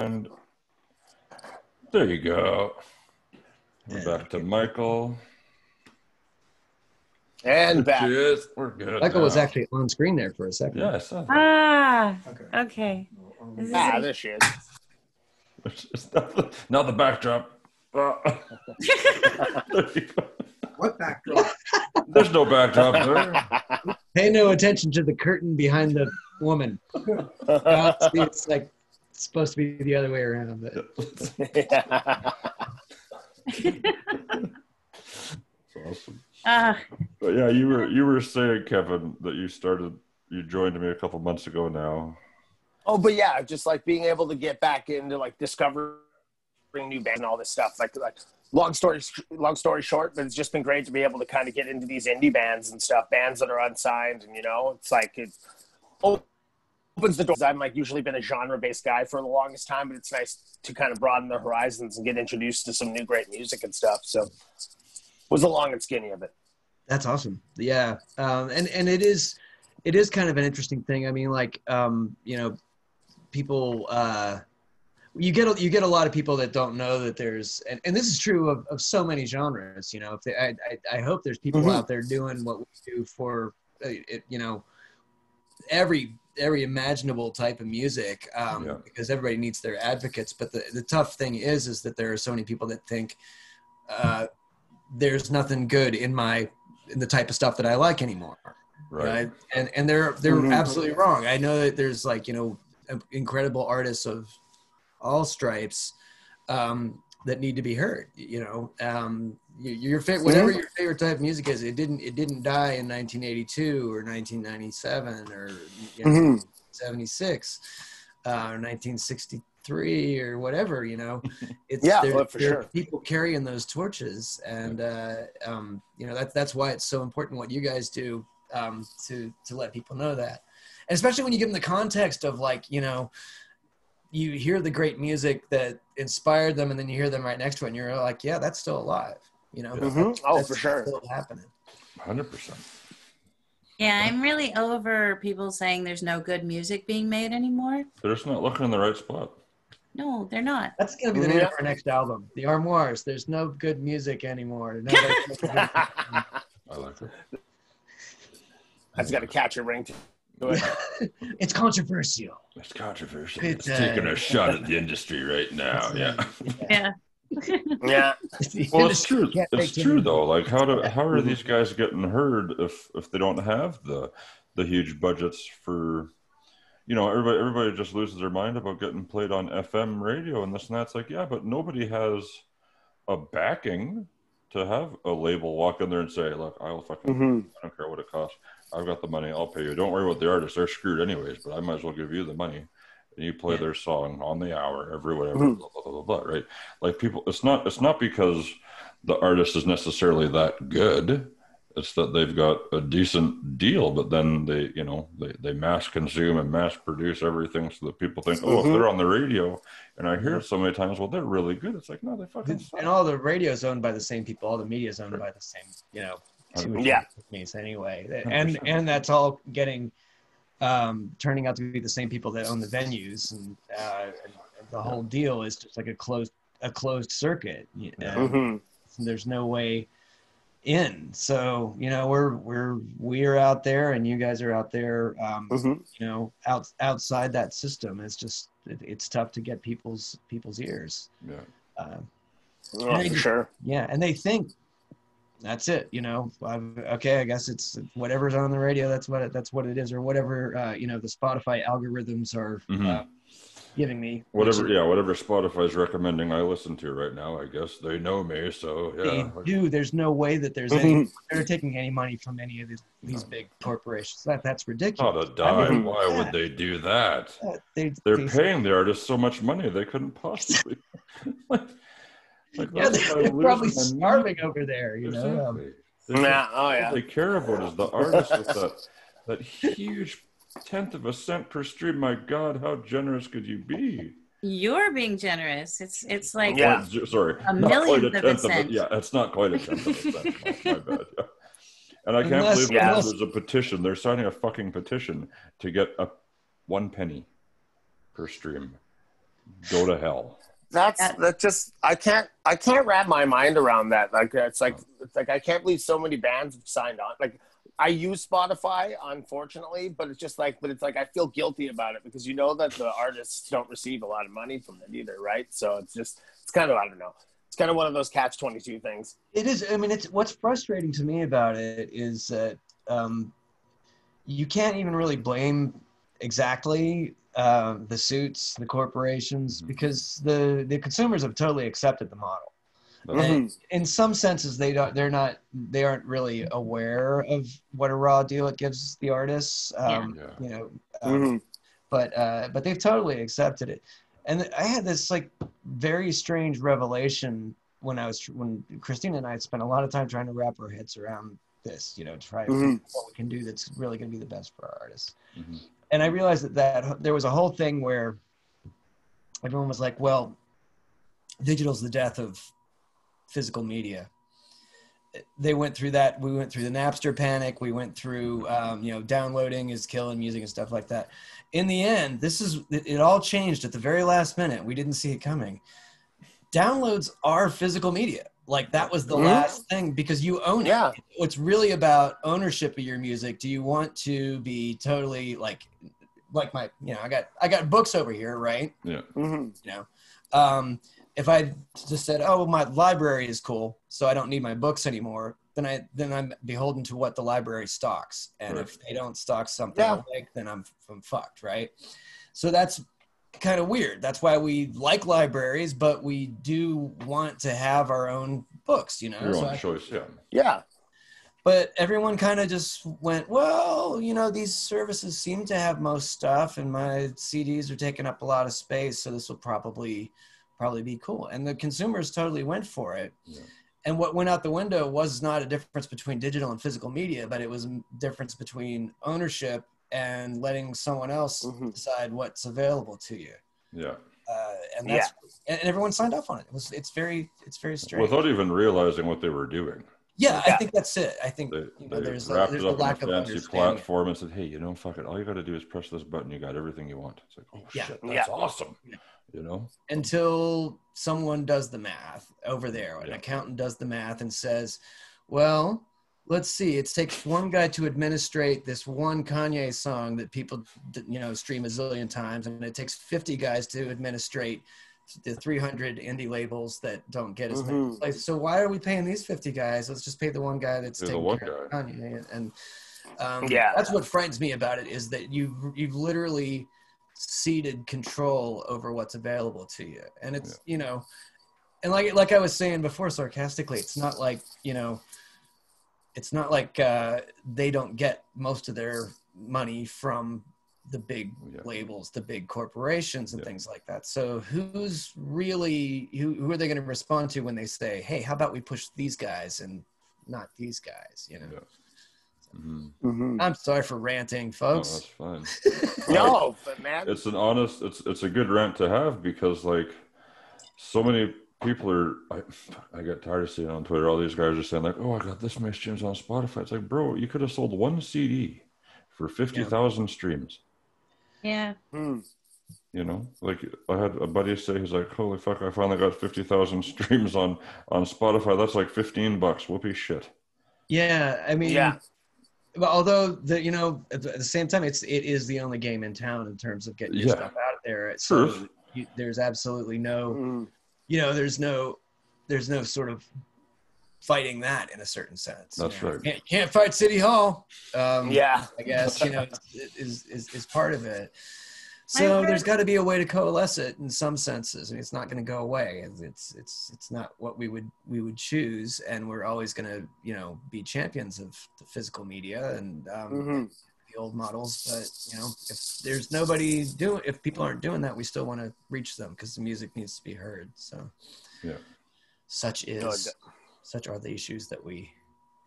And there you go. We're back to Michael. And back. We're good. Michael now. was actually on screen there for a second. Yeah, I saw that. Okay. There she is. It's not the backdrop. There you go. What backdrop? There's no backdrop there. Pay no attention to the curtain behind the woman. It's like it's supposed to be the other way around. But. That's awesome. But yeah, you were saying, Kevin, that you joined me a couple months ago now. Oh, but yeah, just like being able to get back into like discovering new bands and all this stuff. Like long story short, but it's just been great to be able to kind of get into these indie bands and stuff, bands that are unsigned, and it's like it opens the doors. I'm like usually been a genre-based guy for the longest time, but it's nice to kind of broaden the horizons and get introduced to some new great music and stuff. So was the long and skinny of it. That's awesome. Yeah. And it is kind of an interesting thing. I mean, like, people, you get a lot of people that don't know that there's, and this is true of so many genres, I hope there's people out there doing what we do for, every imaginable type of music, because everybody needs their advocates. But the tough thing is that there are so many people that think, there's nothing good in the type of stuff that I like anymore. Right. And they're absolutely wrong. I know that there's incredible artists of all stripes, that need to be heard, whatever your favorite type of music is, it didn't die in 1982 or 1997 or 76, or 1963 or whatever, it's for sure. People carrying those torches, and that's why it's so important what you guys do, to let people know that, and especially when you give them the context of you hear the great music that inspired them, and then you hear them right next to it, and you're like, yeah, that's still alive, for sure, still happening. 100%. Yeah, I'm really over people saying there's no good music being made anymore. They're just not looking in the right spot. No, they're not. That's going to be the name of our next album, The Armoires. There's no good music anymore. I like it. That's got to catch a ring to it. It's controversial. It's controversial. It's taking a shot at the industry right now. Yeah. Yeah. Well, it's true. It's true though. Like, how are these guys getting heard if they don't have the huge budgets for, everybody just loses their mind about getting played on FM radio and this and that. It's like, yeah, but nobody has a backing to have a label walk in there and say, look, I'll fucking, I don't care what it costs. I've got the money. I'll pay you. Don't worry about the artists. They're screwed anyways, but I might as well give you the money. And you play their song on the hour, every whatever, blah, blah, blah, blah, right? Like, people, it's not because the artist is necessarily that good. It's that they've got a decent deal, but then they mass consume and mass produce everything so that people think, if they're on the radio, and I hear it so many times, well, they're really good. It's like, no, they fucking suck. And all the radio's owned by the same people. All the media's owned by the same, companies anyway. And that's all getting, turning out to be the same people that own the venues, and the whole deal is just like a closed circuit. There's no way in. So we're out there, and you guys are out there. Outside that system, it's just it's tough to get people's ears. For sure. Yeah, and they think that's it. Okay, I guess it's whatever's on the radio. That's what it is, or whatever. The Spotify algorithms are giving me. Whatever Spotify's recommending I listen to right now, I guess they know me, so yeah. They do. There's no way that there's they're taking any money from any of these big corporations. That's ridiculous. Not a dime. Why would they do that? They're paying the artists so much money they couldn't possibly. They're probably starving over there. Exactly. All they care about is the artist with that huge 1/10 of a cent per stream. My God, how generous could you be? You're being generous. It's like sorry, a millionth of a cent. It's not quite a 1/10 of a cent. My bad. Yeah. And I can't believe there's a petition. They're signing a fucking petition to get 1 penny per stream. go to hell. That just I can't wrap my mind around that. Like it's like I can't believe so many bands have signed on. Like I use Spotify, unfortunately, but it's like I feel guilty about it because you know that the artists don't receive a lot of money from it either, right? So it's kind of, I don't know. It's kind of one of those catch-22 things. It is. I mean, it's what's frustrating to me about it is that you can't even really blame exactly the suits, the corporations, because the consumers have totally accepted the model. And in some senses, they aren't really aware of what a raw deal it gives the artists. You know, but they've totally accepted it. And I had this like very strange revelation when Christina and I had spent a lot of time trying to wrap our heads around this, you know, try to figure out what we can do that's really going to be the best for our artists. And I realized that there was a whole thing where everyone was like, well, digital's the death of physical media. They went through that. We went through the Napster panic. We went through, you know, downloading is killing music and stuff like that. In the end, it all changed at the very last minute. We didn't see it coming. Downloads are physical media. Like that was the last thing because you own it. Yeah. It's really about ownership of your music. Do you want to be totally like my, you know, I got books over here, right? Yeah. You know, if I just said, oh, my library is cool, so I don't need my books anymore, then I'm beholden to what the library stocks. And if they don't stock something I like, then I'm fucked, right? So that's kind of weird. That's why we like libraries, but we do want to have our own books, you know? Your own choice, Yeah. But everyone kind of just went, well, you know, these services seem to have most stuff, and my CDs are taking up a lot of space, so this will probably be cool. And the consumers totally went for it. Yeah. And what went out the window was not a difference between digital and physical media, but it was a difference between ownership and letting someone else decide what's available to you. Yeah. And that's and everyone signed off on it. It's very strange. Without even realizing what they were doing. Yeah, I think that's it. I think there's a lack of fancy platform and said, hey, you know, fuck it. All you got to do is press this button. You got everything you want. It's like, oh shit, that's awesome. Yeah. You know, until someone does the math over there, an accountant does the math and says, well, let's see, it takes one guy to administrate this one Kanye song that people, you know, stream a zillion times, and it takes 50 guys to administrate the 300 indie labels that don't get as many plays. So why are we paying these 50 guys? Let's just pay the one guy that's taking care of Kanye. And that's what frightens me about it, is that you've literally ceded control over what's available to you. And it's, you know, and like I was saying before sarcastically, it's not like, you know, it's not like they don't get most of their money from the big labels, the big corporations and things like that. So who are they going to respond to when they say, hey, how about we push these guys and not these guys, you know? I'm sorry for ranting, folks. No, that's fine. No, but man, it's a good rant to have, because like so many people I get tired of seeing on Twitter, all these guys are saying like, oh, I got this many streams on Spotify. It's like, bro, you could have sold one CD for 50,000 streams. Yeah. You know, like I had a buddy say, he's like, holy fuck, I finally got 50,000 streams on Spotify. That's like $15. Whoopee shit. Yeah, I mean, but although you know, at the same time, it is the only game in town in terms of getting your stuff out there. So there's absolutely no, you know, there's no sort of fighting that in a certain sense. That's right. You can't fight City Hall. I guess, you know, is part of it. So there's got to be a way to coalesce it in some senses. I mean, it's not going to go away. It's not what we would choose, and we're always going to, you know, be champions of the physical media and the old models. But you know, if people aren't doing that, we still want to reach them because the music needs to be heard. So such are the issues that we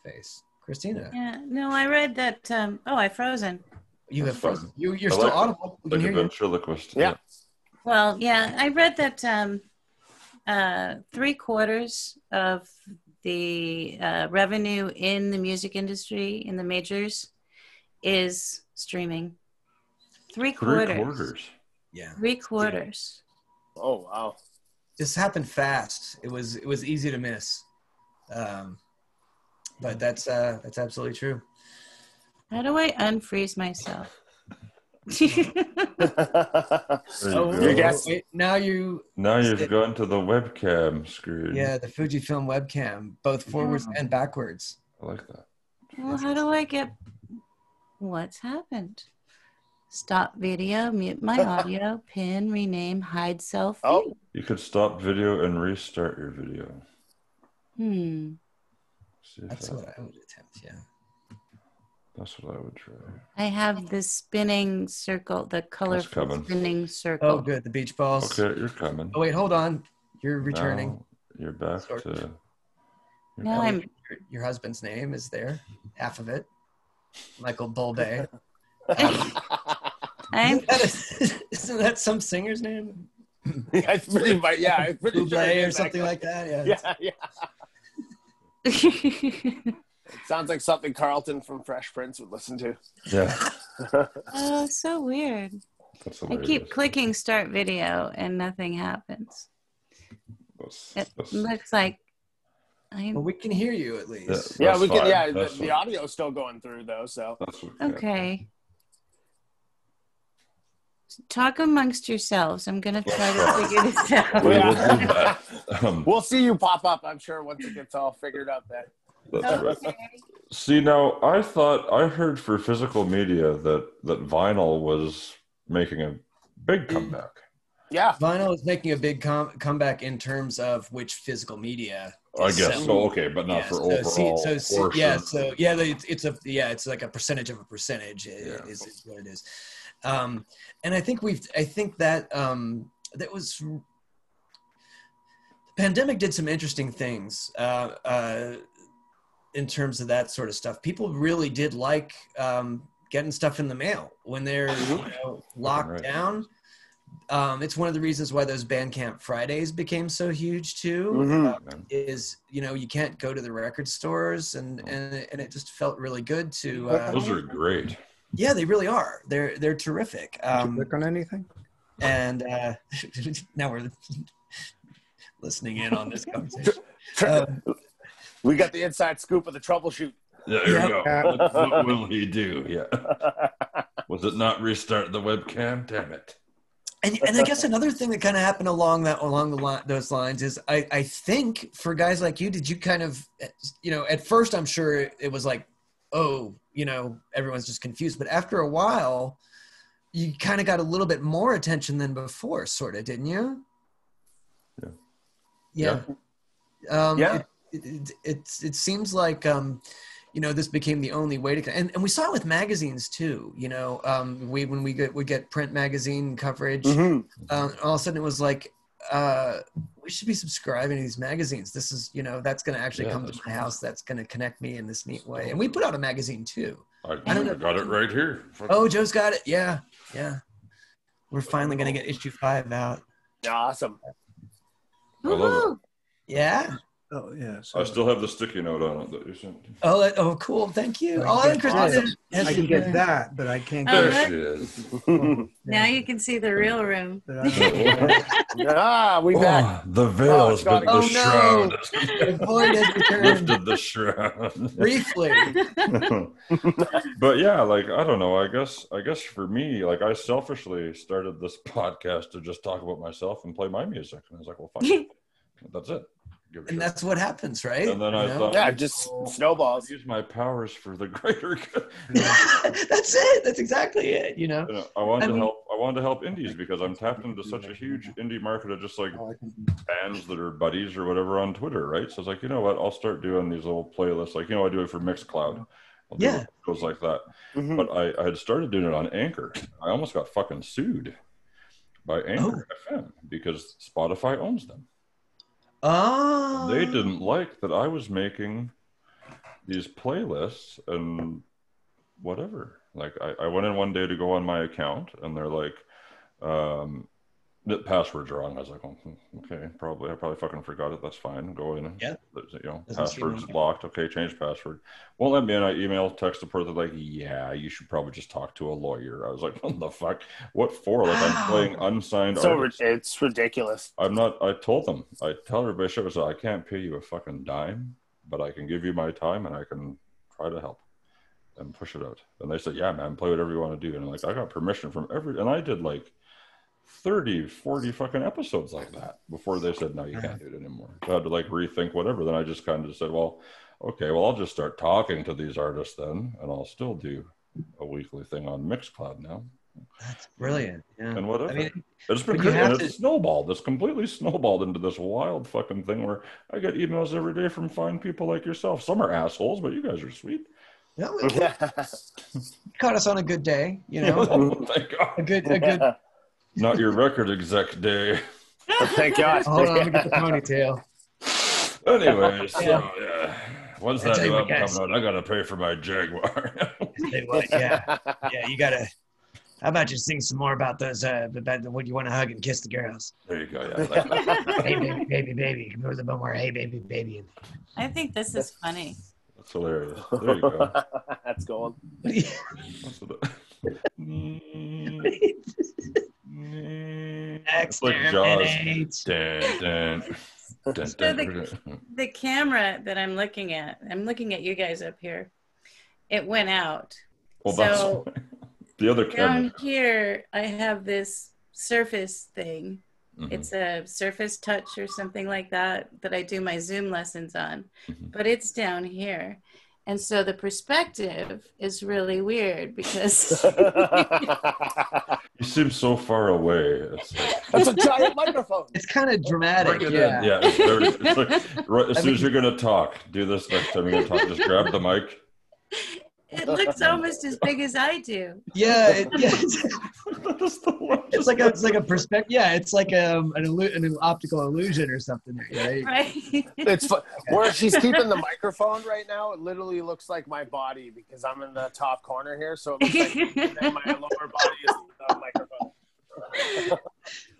face. Christina. Yeah. No, I read that. I've frozen. You have frozen. You're still audible. We can hear you. Ventriloquist. Yeah. Well, yeah, I read that 3/4 of the revenue in the music industry, in the majors, is streaming. 3/4. Three-quarters. Yeah. 3/4. Oh wow. This happened fast. It was easy to miss. But that's absolutely true. How do I unfreeze myself? Wait, now you've gone to the webcam screen. Yeah, the Fujifilm webcam, both forwards and backwards. I like that. Well, how do I get... What's happened? Stop video, mute my audio, pin, rename, hide selfie. Oh, you could stop video and restart your video. That's what I would attempt, yeah. That's what I would try. I have the spinning circle, the colorful spinning circle. Oh, good. The beach balls. Okay, you're coming. Oh, wait, hold on. You're returning. Now you're back to... No, your husband's name is there. Half of it. Michael Bulbay. Isn't that some singer's name? Yeah, it's pretty much, yeah. It's pretty Bublé or something like that. Yeah. It sounds like something Carlton from Fresh Prince would listen to. Yeah. Oh, so weird. I keep clicking start video and nothing happens. It looks like well, we can hear you at least. Yeah, we can. Yeah, the audio is still going through though. So okay. Talk amongst yourselves. I'm gonna try to figure this out. We'll see you pop up, I'm sure, once it gets all figured out. That's right. See, now I heard for physical media that vinyl was making a big comeback. Yeah, vinyl is making a big comeback in terms of which physical media. I guess so. Okay, but not for overall. It's like a percentage of a percentage is what it is. And I think that the pandemic did some interesting things in terms of that sort of stuff. People really did like getting stuff in the mail when they're locked down. It's one of the reasons why those Bandcamp Fridays became so huge too. Is you can't go to the record stores and it just felt really good to. Those are great. Yeah, they really are. They're terrific. Did you click on anything? And now we're listening in on this conversation. We got the inside scoop of the troubleshoot. Yeah, there you go. What will he do? Yeah. Was it not restart the webcam? Damn it. And I guess another thing that kind of happened along those lines is I think for guys like you, did you kind of at first I'm sure it was like, oh, everyone's just confused, but after a while you kind of got a little bit more attention than before, sort of, didn't you? Yeah. It seems like this became the only way to, and we saw it with magazines too. When we get print magazine coverage, all of a sudden it was like we should be subscribing to these magazines. This is that's going to actually come to my house. That's going to connect me in this neat way. And we put out a magazine too. I got it right here. Oh, Joe's got it. Yeah. We're finally going to get issue 5 out. Awesome. I love it. Yeah. Oh, yeah. I still have the sticky note on it that you sent. Oh, cool. Thank you. Christina. I can get that, but I can't get There she is. Now you can see the real room. We back. The veil has been the shroud. The void has returned. Lifted the shroud. Briefly. But yeah, I don't know. I guess for me, I selfishly started this podcast to just talk about myself and play my music. And I was like, well, fuck it. That's it. And that's what happens, right? And then I thought, just snowballs. Use my powers for the greater good. That's it. That's exactly it. I wanted to help indies because I'm tapped into such a huge indie market of just bands that are buddies or whatever on Twitter, right? So it's like, you know what? I'll start doing these little playlists. I do it for Mixcloud. It goes like that. But I had started doing it on Anchor. I almost got fucking sued by Anchor FM because Spotify owns them. Oh. They didn't like that I was making these playlists and whatever. I went in one day to go on my account and they're like, The password's wrong. I was like, oh, okay, I probably fucking forgot it. That's fine. Go in. Yeah. Password's locked. Okay, change password. Won't let me in. I email, text the person like, yeah, you should probably just talk to a lawyer. I was like, what the fuck? What for? Like, I'm playing unsigned artists. It's ridiculous. I'm not. I told them. I tell everybody, I can't pay you a fucking dime, but I can give you my time and I can try to help and push it out. And they said, yeah, man, play whatever you want to do. And I'm like, I got permission from and I did like 30, 40 fucking episodes like that before they said, no, you can't do it anymore. So I had to like rethink whatever. Then I just kind of said, well, okay, well, I'll just start talking to these artists then, and I'll still do a weekly thing on Mixcloud now. That's brilliant. Yeah. And whatever. I mean, it's been great. And it's snowballed. It's completely snowballed into this wild fucking thing where I get emails every day from fine people like yourself. Some are assholes, but you guys are sweet. Yeah, caught us on a good day, you know. Thank God. A good. Not your record exec day. Thank God. Hold on, let me get the ponytail. Anyways, yeah. When's that new album coming out? I gotta pay for my Jaguar. Yeah, you gotta. How about you sing some more about those? About when you want to hug and kiss the girls. There you go. Yeah. Hey, baby. There was a bit more. Hey, baby. I think this is funny. That's hilarious. There you go. That's gold. It's like Jaws. So the camera that I'm looking at you guys up here, it went out. Well, so that's the other camera. Down here, I have this Surface thing. Mm-hmm. It's a Surface Touch or something like that I do my Zoom lessons on. Mm-hmm. But it's down here. And so the perspective is really weird because you seem so far away. That's a giant microphone. It's kind of dramatic. Yeah. It's like, right, as soon as you're gonna talk, do this next time you're gonna talk. Just grab the mic. It looks almost as big as I do. Yeah, it's like a perspective. Yeah, it's like an optical illusion or something. Right. It's fun. Where she's keeping the microphone right now, it literally looks like my body because I'm in the top corner here, so it looks like my lower body is the microphone.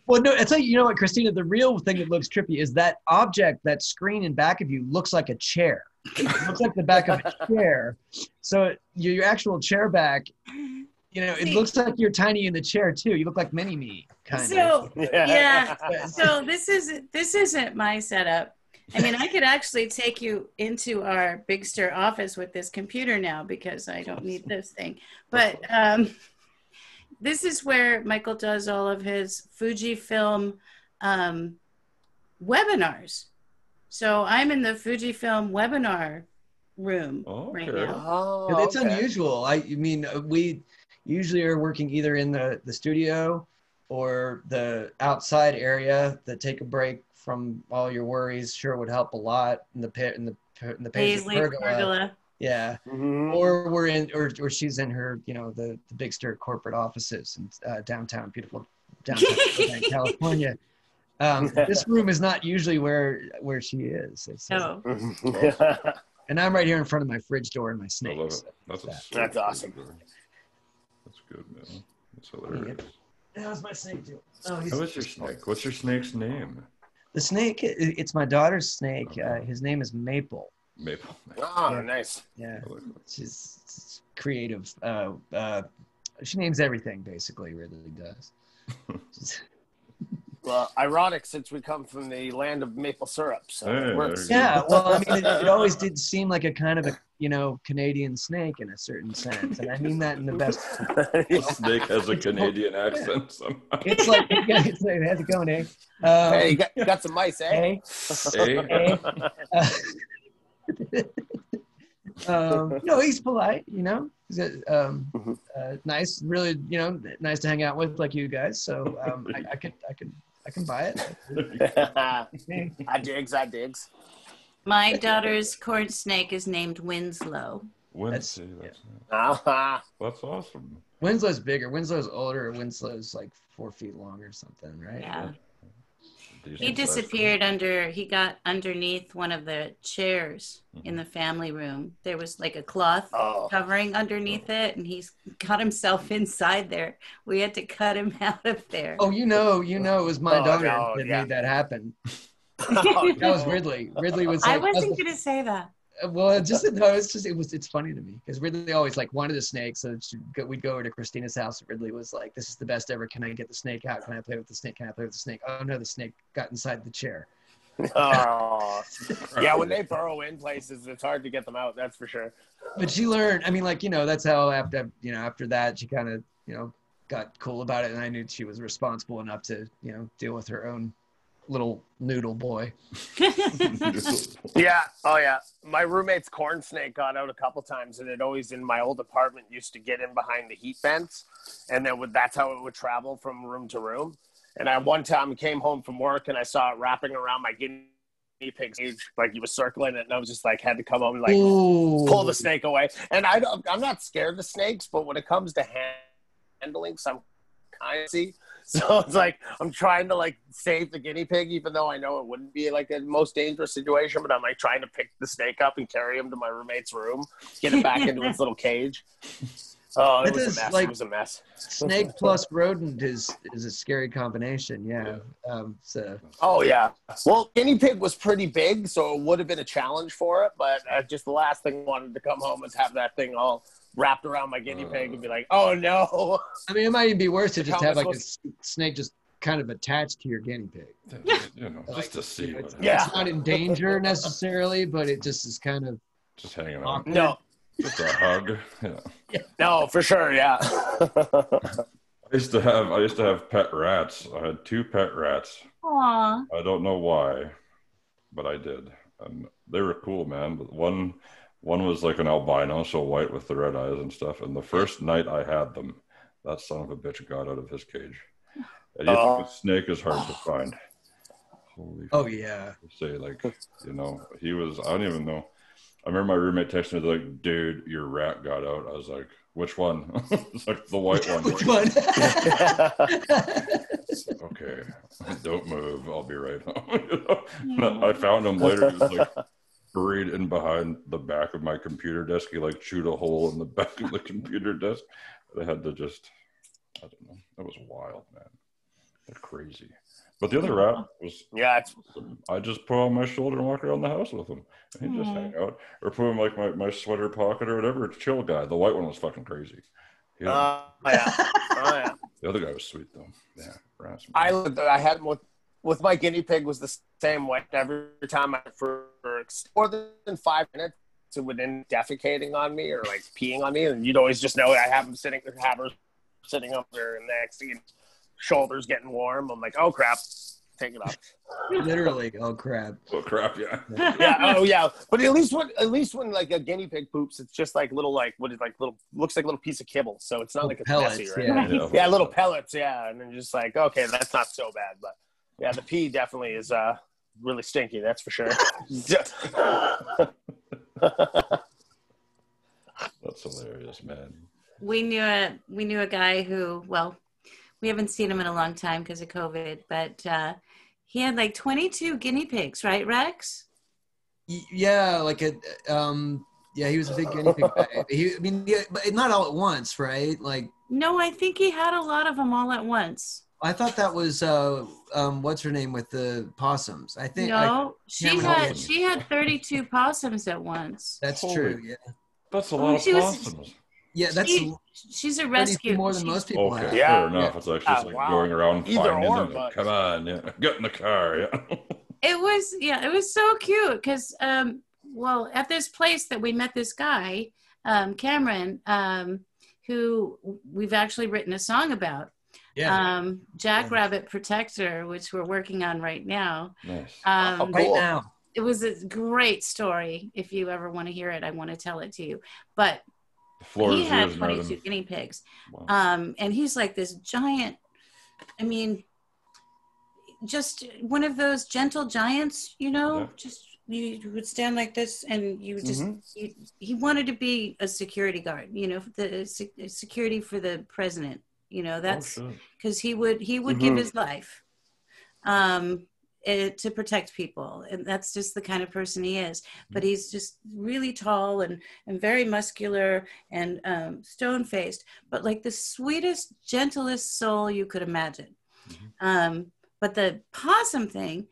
Well, no, it's like, you know what, Christina, the real thing that looks trippy is that object, that screen in back of you looks like a chair. It looks like the back of a chair. So your actual chair back, you know, it looks like you're tiny in the chair too. You look like mini-me, kind of. Yeah. So this isn't my setup. I mean, I could actually take you into our Big Stir office with this computer now because I don't need this thing. But this is where Michael does all of his Fujifilm webinars. So I'm in the Fujifilm webinar room right now. Oh, it's unusual. I mean, we usually are working either in the studio or the outside area that take a break from all your worries. Sure would help a lot in the Paisley pergola. Yeah. Mm-hmm. Or we're in, or she's in her, you know, the Big Stir corporate offices in beautiful downtown California. This room is not usually where she is. And I'm right here in front of my fridge door and my snakes. That's awesome. That's good, man. That's hilarious. How's my snake doing? What's your snake? What's your snake's name? The snake, it's my daughter's snake. His name is Maple. Maple. Oh, nice. Yeah. She's creative. She names everything, basically, really does. Well, ironic since we come from the land of maple syrup. So yeah, well, I mean, it always did seem like a kind of a, you know, Canadian snake in a certain sense. And I mean that in the best. Snake has a Canadian accent somehow. It's like, how's it going, eh? Hey, you got some mice, eh? No, he's polite, you know. He's nice, really, you know, nice to hang out with, like you guys. So I can buy it. I digs. My daughter's corn snake is named Winslow. That's awesome. Winslow's bigger. Winslow's older. Winslow's like 4 feet long or something, right? Yeah. He disappeared he got underneath one of the chairs in the family room. There was like a cloth covering underneath it, and he's got himself inside there. We had to cut him out of there. Oh, it was my daughter that made that happen. That was Ridley. Ridley was like, I wasn't going to say that. Well, it's funny to me because Ridley always like wanted a snake, so we'd go over to Christina's house. And Ridley was like, "This is the best ever. Can I get the snake out? Can I play with the snake? Can I play with the snake?" Oh no, the snake got inside the chair. Oh, yeah. When they burrow in places, it's hard to get them out. That's for sure. But she learned. I mean, like that's how after that she kind of got cool about it, and I knew she was responsible enough to deal with her own little noodle boy. Yeah. Oh yeah. My roommate's corn snake got out a couple times, and it always in my old apartment used to get in behind the heat vents, and then that's how it would travel from room to room. And I one time came home from work and I saw it wrapping around my guinea pig's cage, like he was circling it, and I was just like had to come home and like pull the snake away. And I'm not scared of snakes, but when it comes to handling, some kind of see. So it's like I'm trying to like save the guinea pig, even though I know it wouldn't be like the most dangerous situation. But I'm like trying to pick the snake up and carry him to my roommate's room, get it back into its little cage. Oh, it was a mess. It was a mess. Snake plus rodent is a scary combination. Yeah. Oh yeah. Well, guinea pig was pretty big, so it would have been a challenge for it. But just the last thing I wanted to come home is have that thing all wrapped around my guinea pig and be like, oh no. I mean, it might even be worse to just have like a snake just kind of attached to your guinea pig. Just to see. It's not in danger necessarily, but it just is kind of just hanging on. No. Just a hug. Yeah. No, for sure. Yeah. I used to have pet rats. I had 2 pet rats. Aww. I don't know why, but I did, and they were cool, man. But one was like an albino, so white with the red eyes and stuff. And the first night I had them, that son of a bitch got out of his cage. And you think a snake is hard to find? Holy. Oh yeah. Say he was. I don't even know. I remember my roommate texted me like, "Dude, your rat got out." I was like, "Which one?" It's like the white one. Which one? Okay, don't move. I'll be right home. I found him later. He was like buried in behind the back of my computer desk. He like chewed a hole in the back of the computer desk. I had to I don't know. That was wild, man. They're crazy. But the other rat was, I just put on my shoulder and walk around the house with him. And he'd just hang out. Or put him like my sweater pocket or whatever. Chill guy. The white one was fucking crazy. Yeah. The other guy was sweet though. Yeah. Rats. I had with my guinea pig was the same way. Every time for more than 5 minutes, it would end defecating on me or like peeing on me. And you'd always just know I have her sitting up there and next to you. Shoulders getting warm. I'm like, oh crap, take it off. Literally, oh crap. Oh crap, yeah. Yeah, oh yeah. But at least when like a guinea pig poops, it's just like little looks like a little piece of kibble. So it's not like it's pellets, messy, right? Yeah, little pellets, yeah. And then just like, okay, that's not so bad. But yeah, the pee definitely is really stinky, that's for sure. That's hilarious, man. We knew a guy who, well, we haven't seen him in a long time because of COVID, but he had like 22 guinea pigs, right, Rex? Yeah, he was a big guinea pig guy. But not all at once, right? Like, no, I think he had a lot of them all at once. I thought that was what's her name with the possums. I think she had 32 possums at once. That's true. Yeah, that's a lot of possums. She's a rescue. More than most people have. Fair enough. It's like she's going around finding them. Like, come on, get in the car. Yeah. It was so cute because, at this place that we met this guy, Cameron, who we've actually written a song about. Yeah. Jackrabbit Protector, which we're working on right now. Nice. Cool. Right now. It was a great story. If you ever want to hear it, I want to tell it to you. But he had 22 guinea pigs. Wow. And he's like this giant, I mean, just one of those gentle giants, just you would stand like this and you just, he wanted to be a security guard, the security for the president, that's because he would give his life. to protect people, and that's just the kind of person he is. But he's just really tall and very muscular and stone-faced, but like the sweetest, gentlest soul you could imagine. But the possum thing,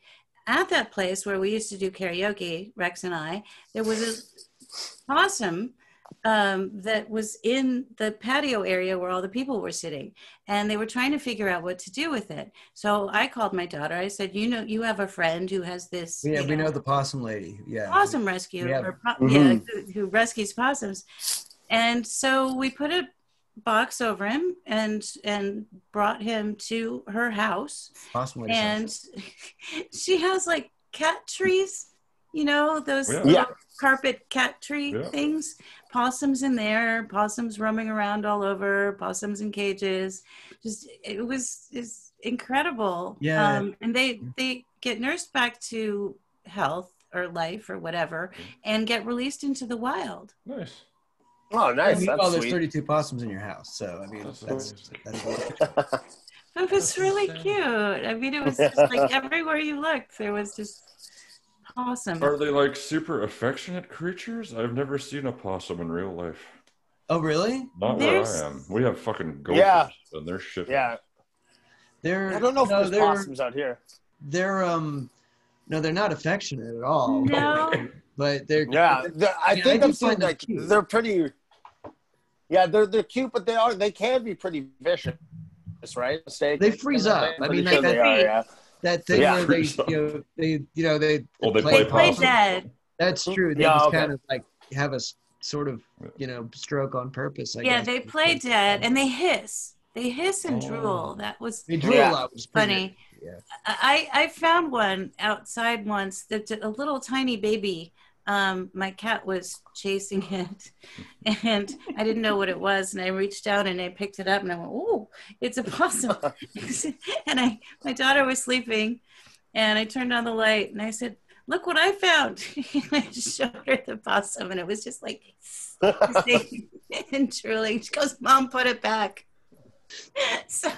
at that place where we used to do karaoke, Rex and I, there was a possum that was in the patio area where all the people were sitting, and they were trying to figure out what to do with it. So I called my daughter. I said, you have a friend who has this. Yeah, we know the Possum Lady. Yeah. Possum Rescue, who rescues possums. And so we put a box over him and brought him to her house. Possum Lady. And she has like cat trees, those carpet cat tree things. Possums in there, possums roaming around all over, possums in cages. It's incredible. Yeah. And they get nursed back to health or life or whatever, and get released into the wild. Nice. Oh, nice. Well, there's 32 possums in your house, so I mean, that's It was really cute. I mean, it was just like everywhere you looked, there was just possum. Are they like super affectionate creatures? I've never seen a possum in real life. Oh, really? Not where I am. We have fucking gophers, and they're shit. Yeah. I don't know if there's possums out here. They're no, they're not affectionate at all. No. But they're I think I'm saying like they're pretty. Yeah, they're cute, but they can be pretty vicious, right? They freeze up. I mean, like that thing where they play dead. That's true. They just kind of like have a sort of stroke on purpose. I guess. They play dead and they hiss. They hiss and drool. That was they drool a lot. Was funny. Yeah. I found one outside once. That's a little tiny baby. My cat was chasing it, and I didn't know what it was. And I reached out and I picked it up, and I went, "Oh, it's a possum!" And my daughter was sleeping, and I turned on the light, and I said, "Look what I found!" I just showed her the possum, and it was just like and drooling. She goes, "Mom, put it back." So,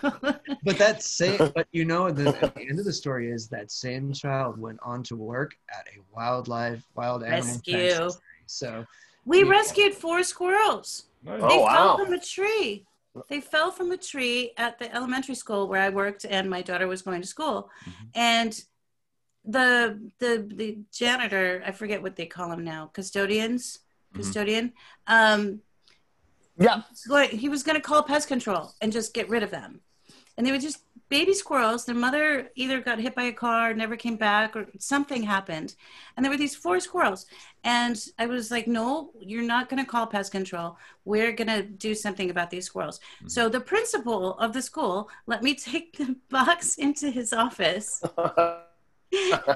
but that same, at the end of the story is that same child went on to work at a wild animal rescue. So we rescued 4 squirrels. Nice. They fell from a tree. They fell from a tree at the elementary school where I worked, and my daughter was going to school. And the janitor, I forget what they call him now, custodian. He was going to call pest control and just get rid of them. And they were just baby squirrels. Their mother either got hit by a car, never came back, or something happened. And there were these 4 squirrels. And I was like, no, you're not going to call pest control. We're going to do something about these squirrels. So the principal of the school let me take the box into his office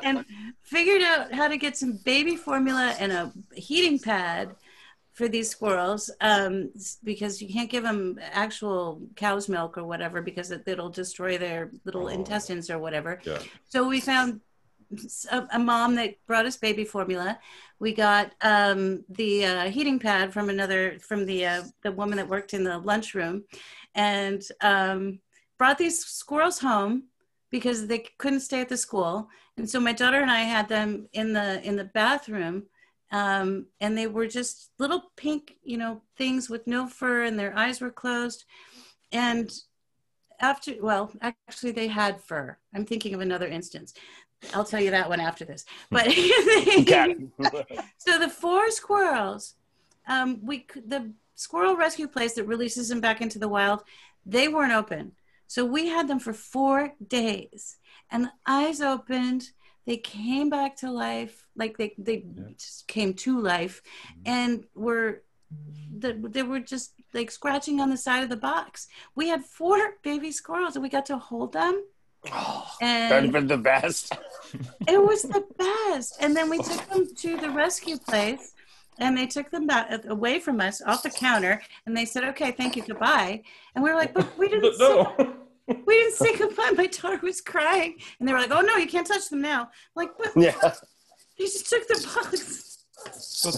and figured out how to get some baby formula and a heating pad for these squirrels, because you can't give them actual cow's milk or whatever, because it'll destroy their little intestines or whatever. Yeah. So we found a mom that brought us baby formula. We got the heating pad from the woman that worked in the lunchroom, and brought these squirrels home because they couldn't stay at the school. And so my daughter and I had them in the bathroom. And they were just little pink, things with no fur, and their eyes were closed. And actually they had fur. I'm thinking of another instance. I'll tell you that one after this. But so the 4 squirrels, the Squirrel Rescue place that releases them back into the wild, they weren't open. So we had them for 4 days, and the eyes opened. They came back to life, like they just came to life, and they were just like scratching on the side of the box. We had 4 baby squirrels, and we got to hold them. And that'd have been the best. It was the best. And then we took them to the rescue place, and they took them back away from us off the counter, and they said, "Okay, thank you, goodbye." And we were like, "But we didn't." We didn't say goodbye. My daughter was crying. And they were like, "Oh, no, you can't touch them now." I'm like, but they just took the box. So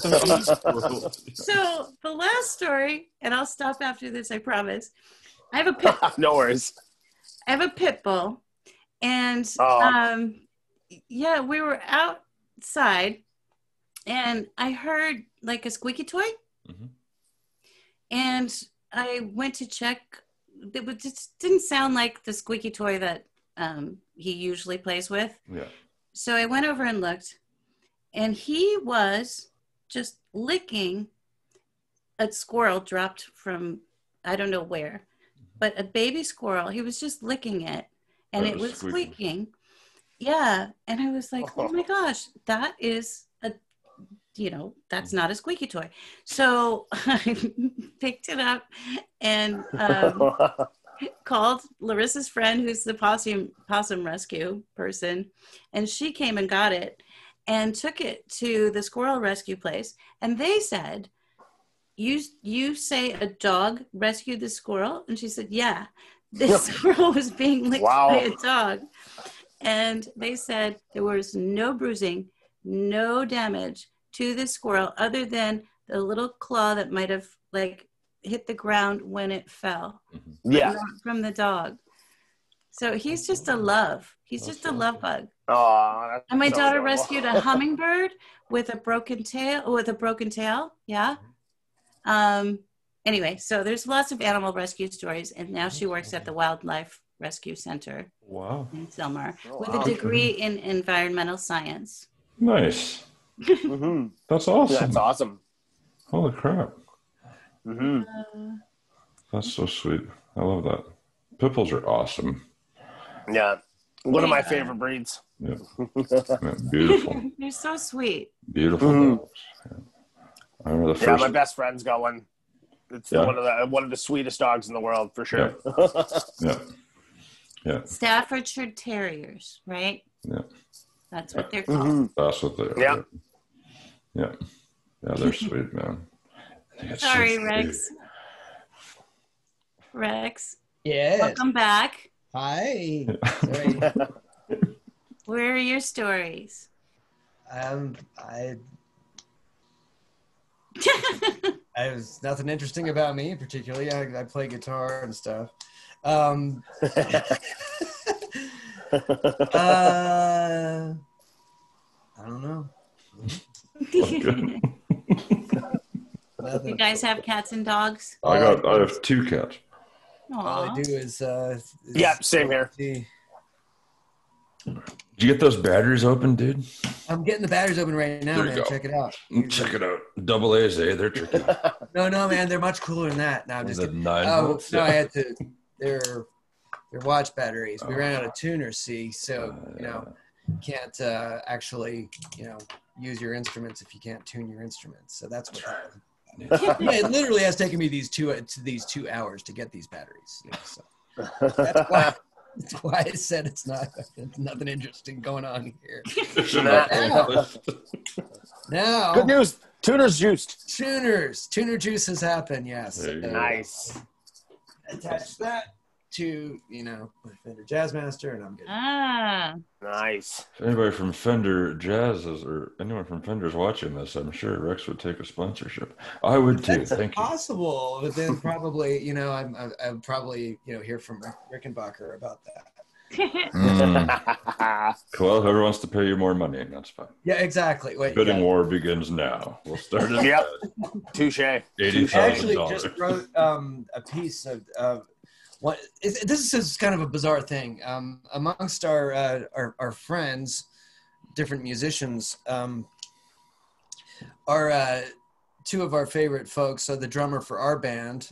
the last story, and I'll stop after this, I promise. I have a pit. No worries. I have a pit bull. And yeah, we were outside and I heard like a squeaky toy. Mm-hmm. And I went to check. It just didn't sound like the squeaky toy that he usually plays with. Yeah. So I went over and looked, and he was just licking a squirrel dropped from, I don't know where, but a baby squirrel. He was just licking it, and it was squeaking. Yeah. And I was like, oh my gosh, that is that's not a squeaky toy. So I picked it up and called Larissa's friend, who's the Possum Rescue person. And she came and got it and took it to the Squirrel Rescue place. And they said, you say a dog rescued the squirrel? And she said, yeah, the squirrel was being licked by a dog. And they said there was no bruising, no damage to the squirrel other than the little claw that might have like hit the ground when it fell. Yeah. Not from the dog. So he's just a love. He's just a love bug. Oh, and my daughter rescued a hummingbird with a broken tail. Yeah. Anyway, so there's lots of animal rescue stories, and now she works at the Wildlife Rescue Center. Wow. In Selmar with a degree in environmental science. Nice. Mm-hmm. That's awesome. Yeah, that's awesome. Holy crap. Mm-hmm. That's so sweet. I love that. Pitbulls are awesome. Yeah. One of my favorite breeds. Yeah. Yeah, beautiful. They're so sweet. Beautiful dogs. Yeah. I remember the first. Yeah, my best friend's got one. It's one of the sweetest dogs in the world, for sure. Yeah. Yeah. Staffordshire Terriers, right? Yeah. That's what they're called. Mm-hmm. That's what they are. Yeah. Yeah. Yeah, they're sweet, man. Sorry, so Rex. Rex. Yeah. Welcome back. Hi. Sorry. Where are your stories? There's nothing interesting about me, particularly. I play guitar and stuff. I don't know. You guys have cats and dogs? I have 2 cats. Aww. All I do is yeah, same here. Did you get those batteries open, dude? I'm getting the batteries open right now, man. Check it out. Check it out. Double A's, eh? They're tricky. No, man. They're much cooler than that. Now, just 9 volts? No, I had to. They're watch batteries. We ran out of tuners, see, so can't actually use your instruments if you can't tune your instruments. So that's what happened. It literally has taken me these 2 hours to get these batteries. So that's why I said it's nothing interesting going on here. Now, good news. Tuner's juiced. Tuner juice has happened. Yes. Nice. Attach that to my Fender Jazzmaster, and I'm good. Nice. If anybody from Fender Jazzes or anyone from Fender's watching this, I'm sure Rex would take a sponsorship. I would too. Thank you. Possible, but then probably I'm probably hear from Rickenbacker about that. Well, whoever wants to pay you more money, that's fine. Yeah, exactly. Bidding war begins now. We'll start it. Yep. Touche. $80,000. I actually just wrote a piece of this is kind of a bizarre thing. Amongst our friends, different musicians, are 2 of our favorite folks. So the drummer for our band,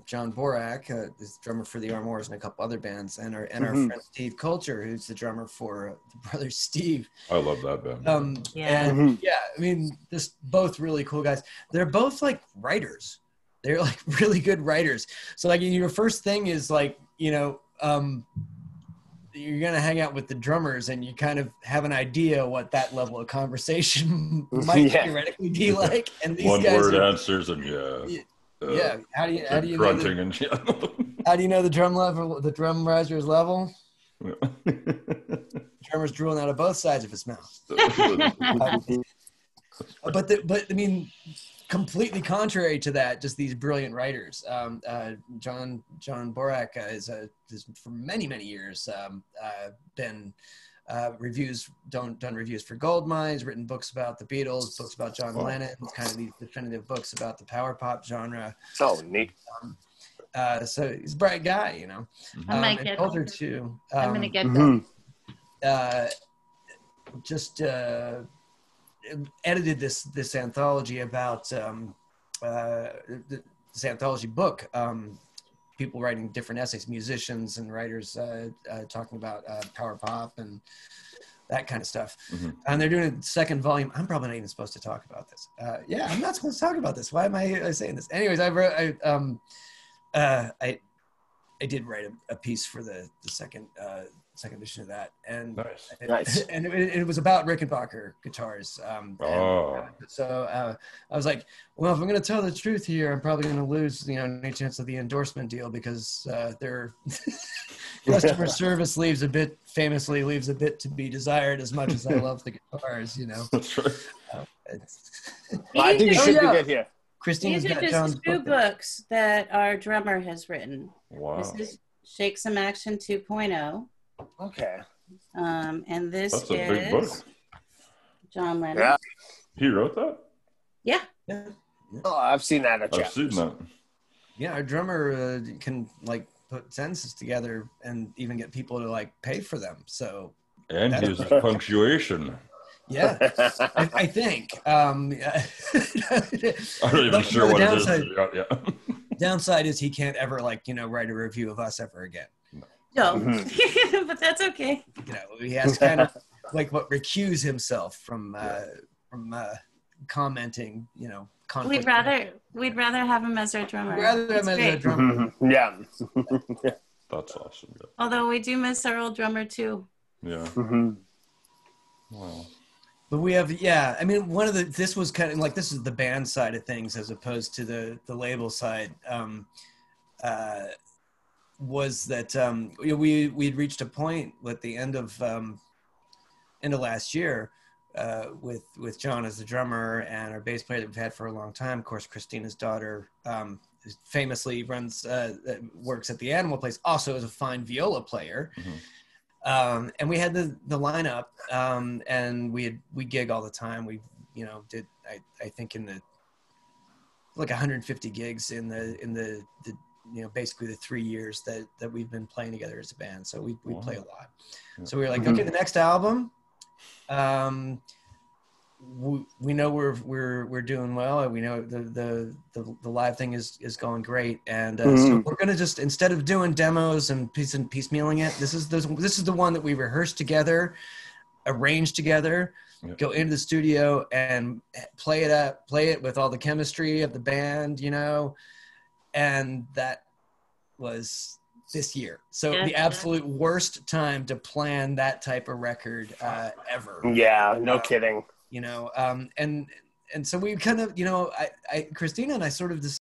John Borak, is the drummer for the Armoires and a couple other bands, and our friend Steve Coulter, who's the drummer for the Brothers Steve. I love that band. I mean, just both really cool guys. They're both like writers. They're like really good writers. So like your first thing is like, you're going to hang out with the drummers and you kind of have an idea what that level of conversation might theoretically be like. And these guys word answers and How do you grunting know how do you know the drum riser's level? Drummer's drooling out of both sides of his mouth. But I mean, completely contrary to that, just these brilliant writers. John Borak is for many years been done reviews for Gold Mines, written books about the Beatles, books about John Lennon, kind of these definitive books about the power pop genre. Oh, neat. So he's a bright guy, you know. I might get older too. I'm gonna get them. Just edited this anthology about this anthology book. People writing different essays, musicians and writers talking about power pop and that kind of stuff. And they're doing a second volume. I'm probably not even supposed to talk about this. Yeah, I'm not supposed to talk about this. Why am I saying this? Anyways, I did write a piece for the second edition of that, and Nice. and it was about Rickenbacker guitars. So I was like, well, if I'm going to tell the truth here, I'm probably going to lose, any chance of the endorsement deal, because their customer service famously leaves a bit to be desired, as much as I love the guitars, That's right. I think you should be good here. Christina's These are got just John's two book. books that our drummer has written. Wow. This is Shake Some Action 2.0. Okay. And this That's a is big book. John Lennon. Yeah. He wrote that? Yeah. Oh, I've seen that at I've seen that. Yeah, our drummer can put sentences together and even get people to pay for them. So And he uses punctuation. yeah, I think. I'm not even sure what it is. Yeah. Downside is he can't ever write a review of us ever again. No, but that's okay. He has kind of recuse himself from commenting. Conflict. We'd rather have him as our drummer. Rather That's than as a great. drummer. Yeah. That's awesome. Yeah. Although we do miss our old drummer too. Yeah. Wow. But we have, I mean, this was kind of this is the band side of things as opposed to the label side, was that we'd reached a point at the end of last year with John as the drummer and our bass player that we've had for a long time. Of course, Christina's daughter famously works at the Animal Place, also is a fine viola player. And we had the lineup, and we gig all the time. We, did I think in the 150 gigs in the basically the 3 years that we've been playing together as a band. So we play a lot. So we were like, okay, the next album, we know we're doing well. We know the live thing is going great, and so we're gonna just, instead of doing demos and piecemealing it, this is the one that we rehearsed together, arranged together, go into the studio and play it with all the chemistry of the band, and that was this year. So the absolute worst time to plan that type of record ever. Yeah, no kidding. And so we kind of, Christina and I sort of